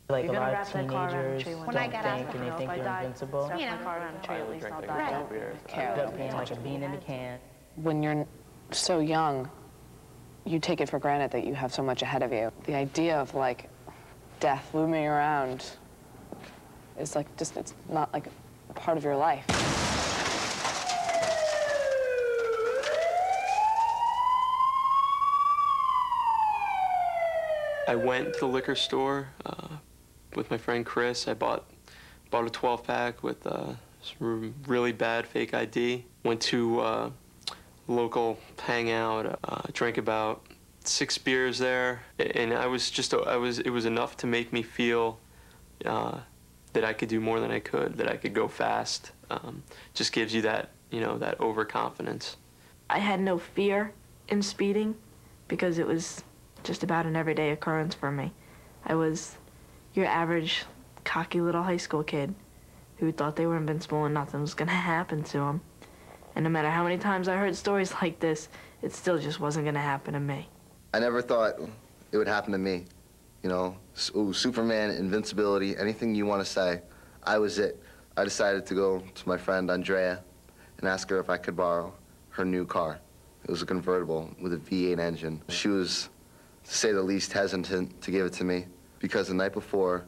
Like a lot of teenagers don't When I got out think, of and they think they're invincible. You know, End up being like a bean in a can. When you're so young, you take it for granted that you have so much ahead of you. The idea of like death looming around is like just, it's not like a part of your life. I went to the liquor store with my friend Chris. I bought a 12-pack with some really bad fake ID. Went to a local hangout, drank about 6 beers there, and it was enough to make me feel that I could do more than I could, that I could go fast. Just gives you that, that overconfidence. I had no fear in speeding because it was just about an everyday occurrence for me. I was your average cocky little high school kid who thought they were invincible and nothing was gonna happen to them. And no matter how many times I heard stories like this, it still just wasn't gonna happen to me. I never thought it would happen to me. Superman, invincibility, anything you want to say, I was it. I decided to go to my friend Andrea and ask her if I could borrow her new car. It was a convertible with a V8 engine. She was, to say the least, hesitant to give it to me because the night before,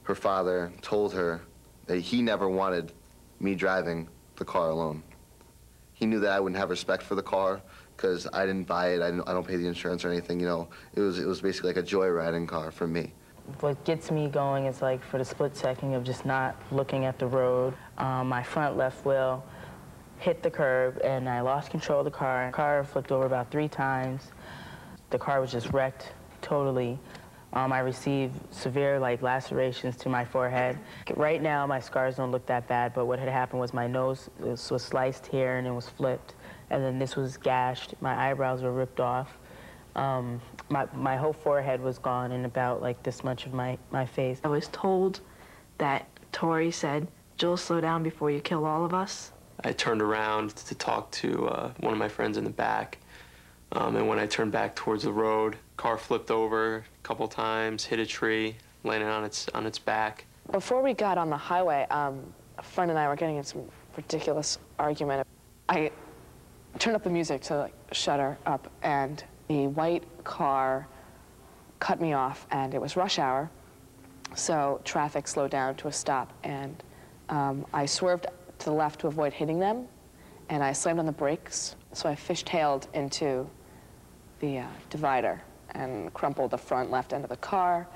her father told her that he never wanted me driving the car alone. He knew that I wouldn't have respect for the car because I didn't buy it, I don't pay the insurance or anything, It was basically like a joyriding car for me. What gets me going is like for the split second of just not looking at the road. My front left wheel hit the curb and I lost control of the car. The car flipped over about 3 times. The car was just wrecked totally. I received severe lacerations to my forehead. Right now my scars don't look that bad, but what had happened was my nose was sliced here and it was flipped. And then this was gashed. My eyebrows were ripped off. My whole forehead was gone and about this much of my face. I was told that Tori said, "Joel, slow down before you kill all of us." I turned around to talk to one of my friends in the back. And when I turned back towards the road, car flipped over a couple times, hit a tree, landed on its back. Before we got on the highway, a friend and I were getting in some ridiculous argument. I turned up the music to shut her up, and the white car cut me off, and it was rush hour, so traffic slowed down to a stop, and I swerved to the left to avoid hitting them, and I slammed on the brakes, so I fishtailed into the divider and crumpled the front left end of the car.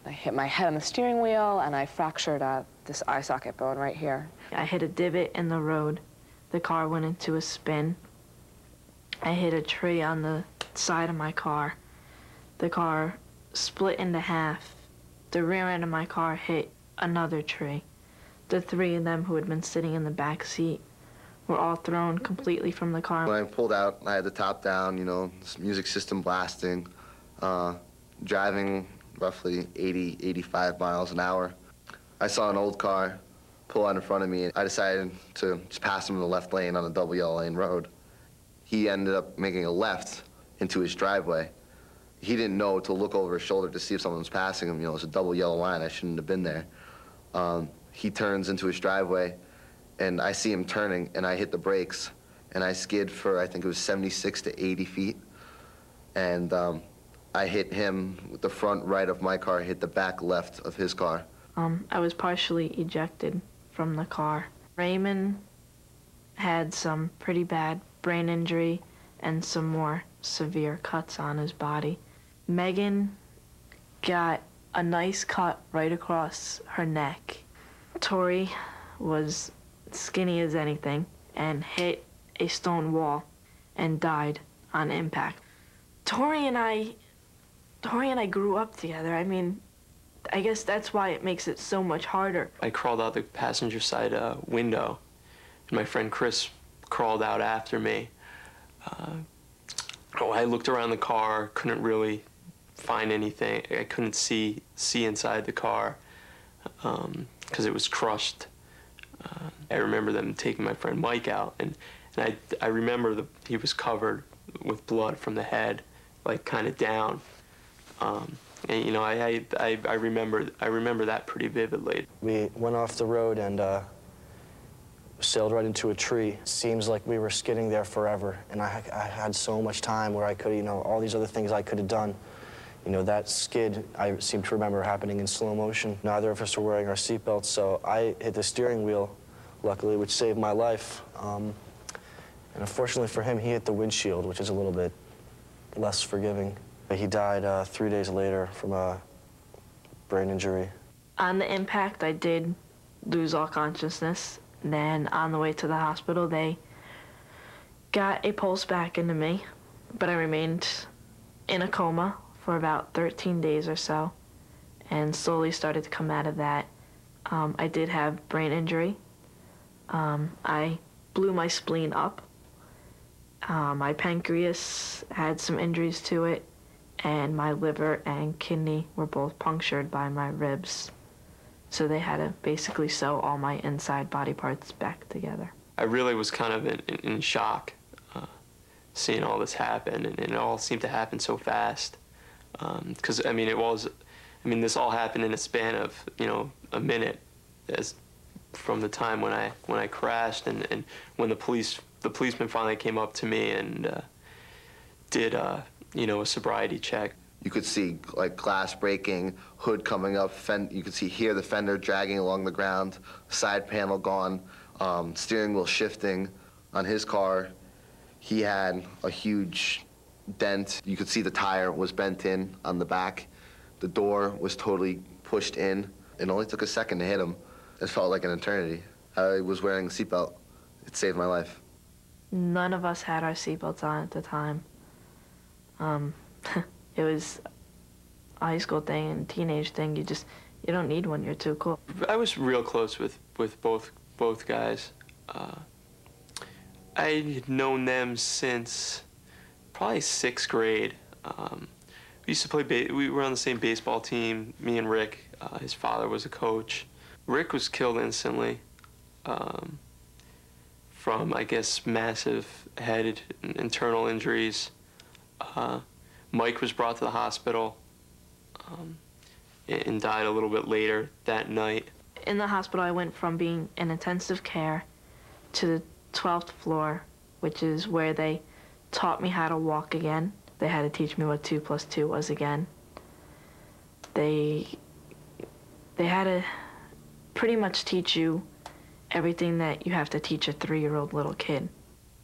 I hit my head on the steering wheel, and I fractured this eye socket bone right here. I hit a divot in the road. The car went into a spin. I hit a tree on the side of my car. The car split into half. The rear end of my car hit another tree. The 3 of them who had been sitting in the back seat were all thrown completely from the car. When I pulled out, I had the top down, this music system blasting, driving roughly 80, 85 miles an hour. I saw an old car pull out in front of me, and I decided to just pass him in the left lane on a double yellow lane road. He ended up making a left into his driveway. He didn't know to look over his shoulder to see if someone was passing him. It's a double yellow line. I shouldn't have been there. He turns into his driveway, and I see him turning, and I hit the brakes, and I skid for, I think it was 76 to 80 feet. And I hit him with the front right of my car, hit the back left of his car. I was partially ejected from the car. Raymond had some pretty bad brain injury and some more severe cuts on his body. Megan got a nice cut right across her neck. Tori was skinny as anything and hit a stone wall and died on impact. Tori and I grew up together. I mean, I guess that's why it makes it so much harder. I crawled out the passenger side window, and my friend Chris crawled out after me. I looked around the car, couldn't really find anything. I couldn't see inside the car because it was crushed. I remember them taking my friend Mike out, and I remember he was covered with blood from the head, kind of down. And, you know, I remember that pretty vividly. We went off the road and sailed right into a tree. Seems like we were skidding there forever, and I had so much time where I could, you know, all these other things I could have done. You know, that skid, I seem to remember happening in slow motion. Neither of us were wearing our seatbelts, so I hit the steering wheel, luckily, which saved my life. And unfortunately for him, he hit the windshield, which is a little bit less forgiving. He died 3 days later from a brain injury. On the impact, I did lose all consciousness. Then on the way to the hospital, they got a pulse back into me, but I remained in a coma for about 13 days or so, and slowly started to come out of that. I did have brain injury. I blew my spleen up. My pancreas had some injuries to it, and my liver and kidney were both punctured by my ribs. So they had to basically sew all my inside body parts back together. I really was kind of in shock seeing all this happen, and it all seemed to happen so fast. Because I mean, this all happened in a span of, you know, a minute, as from the time when I crashed and when the policeman finally came up to me and did you know, a sobriety check. You could see like glass breaking, hood coming up, you could hear the fender dragging along the ground, side panel gone, steering wheel shifting. On his car, he had a huge dent. You could see the tire was bent in on the back. The door was totally pushed in. It only took a second to hit him. It felt like an eternity. I was wearing a seatbelt. It saved my life. None of us had our seatbelts on at the time. It was a high school thing and teenage thing. You don't need one, you're too cool. I was real close with both guys. I had known them since probably 6th grade. We used to play, we were on the same baseball team, me and Rick. His father was a coach. Rick was killed instantly from, I guess, massive head internal injuries. Mike was brought to the hospital and died a little bit later that night. In the hospital, I went from being in intensive care to the 12th floor, which is where they taught me how to walk again. They had to teach me what 2 + 2 was again. They had to pretty much teach you everything that you have to teach a 3-year-old little kid.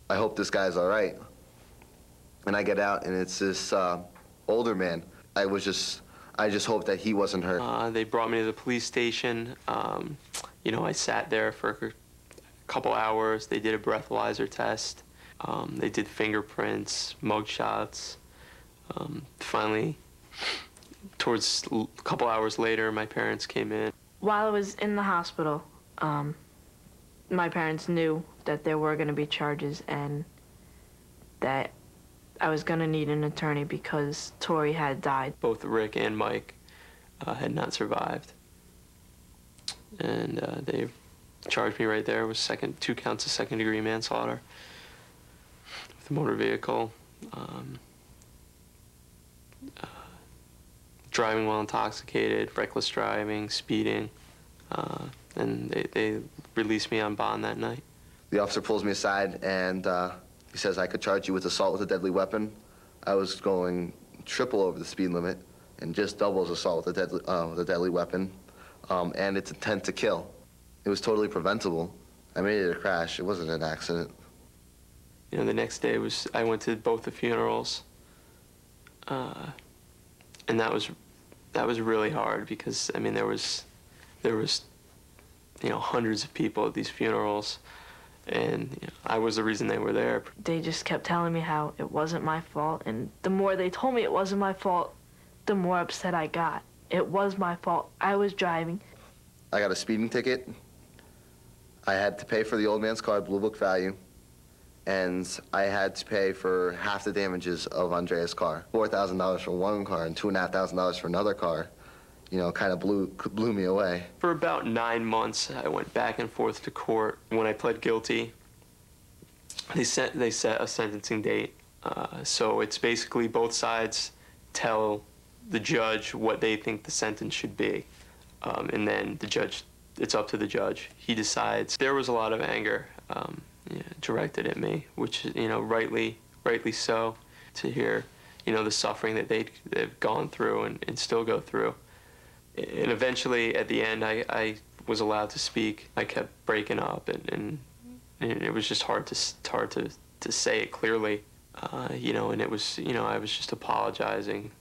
I hope this guy's all right. And I get out, and it's this older man. I just hope that he wasn't hurt. They brought me to the police station. You know, I sat there for a couple hours. They did a breathalyzer test. They did fingerprints, mug shots. Finally, towards a couple hours later, my parents came in. While I was in the hospital, my parents knew that there were going to be charges and that I was going to need an attorney because Tori had died. Both Rick and Mike had not survived. And they charged me right there with 2 counts of second-degree manslaughter with a motor vehicle, driving while intoxicated, reckless driving, speeding, and they released me on bond that night. The officer pulls me aside and he says I could charge you with assault with a deadly weapon. I was going triple over the speed limit and just double as assault with a deadly weapon, and it's intent to kill. It was totally preventable. I made it a crash. It wasn't an accident. You know, the next day I went to both the funerals, and that was really hard because I mean there was you know, hundreds of people at these funerals. And you know, I was the reason they were there. They just kept telling me how it wasn't my fault, and the more they told me it wasn't my fault, the more upset I got. It was my fault. I was driving. I got a speeding ticket. I had to pay for the old man's car, Blue Book value, and I had to pay for half the damages of Andrea's car. $4,000 for one car and $2,500 for another car. You know, kind of blew me away. For about 9 months, I went back and forth to court. When I pled guilty, they set a sentencing date. So it's basically both sides tell the judge what they think the sentence should be. And then the judge, it's up to the judge. He decides. There was a lot of anger directed at me, which, rightly so, to hear, the suffering that they've gone through and still go through. And eventually, at the end, I was allowed to speak. I kept breaking up, and it was just hard to say it clearly, and it was, I was just apologizing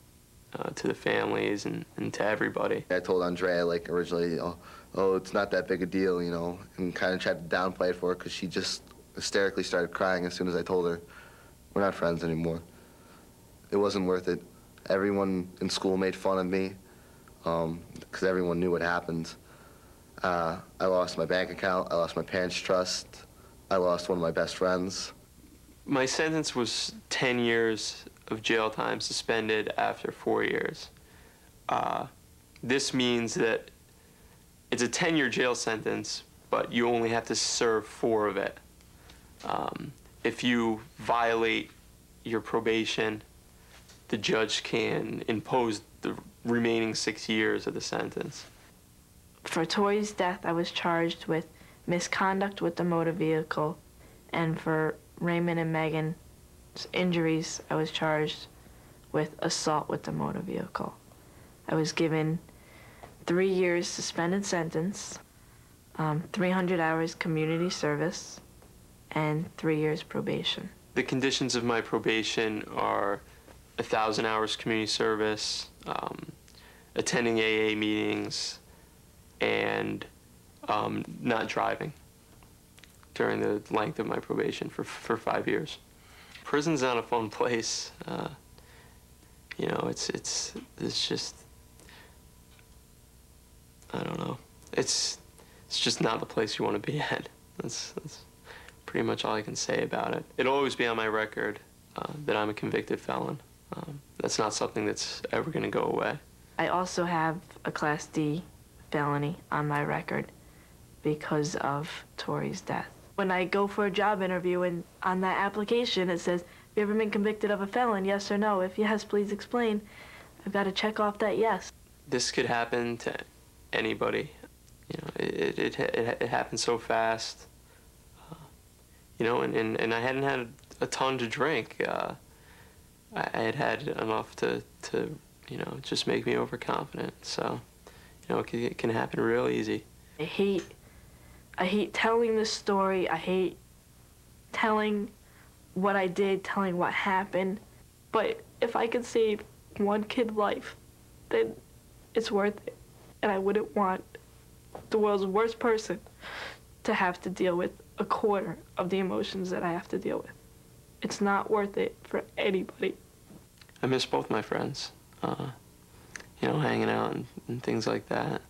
to the families and to everybody. I told Andrea, like, originally, oh, it's not that big a deal, and kind of tried to downplay it for her because she just hysterically started crying as soon as I told her we're not friends anymore. It wasn't worth it. Everyone in school made fun of me because everyone knew what happened. I lost my bank account. I lost my parents' trust. I lost one of my best friends. My sentence was 10 years of jail time suspended after 4 years. This means that it's a 10-year jail sentence, but you only have to serve 4 of it. If you violate your probation, the judge can impose the remaining 6 years of the sentence. For Tori's death, I was charged with misconduct with the motor vehicle, and for Raymond and Megan's injuries, I was charged with assault with the motor vehicle. I was given 3 years suspended sentence, 300 hours community service, and 3 years probation. The conditions of my probation are 1,000 hours community service, attending AA meetings, and not driving during the length of my probation for 5 years. Prison's not a fun place. It's just, I don't know. It's just not the place you want to be at. That's pretty much all I can say about it. It'll always be on my record that I'm a convicted felon. That's not something that's ever going to go away. I also have a Class D felony on my record because of Tori's death. When I go for a job interview and on that application it says, have you ever been convicted of a felon, yes or no? If yes, please explain. I've got to check off that yes. This could happen to anybody. It happened so fast. And I hadn't had a ton to drink. I had enough to just make me overconfident. So, it can happen real easy. I hate telling this story. I hate telling what I did, telling what happened. But if I could save one kid's life, then it's worth it. And I wouldn't want the world's worst person to have to deal with a quarter of the emotions that I have to deal with. It's not worth it for anybody. I miss both my friends, hanging out and things like that.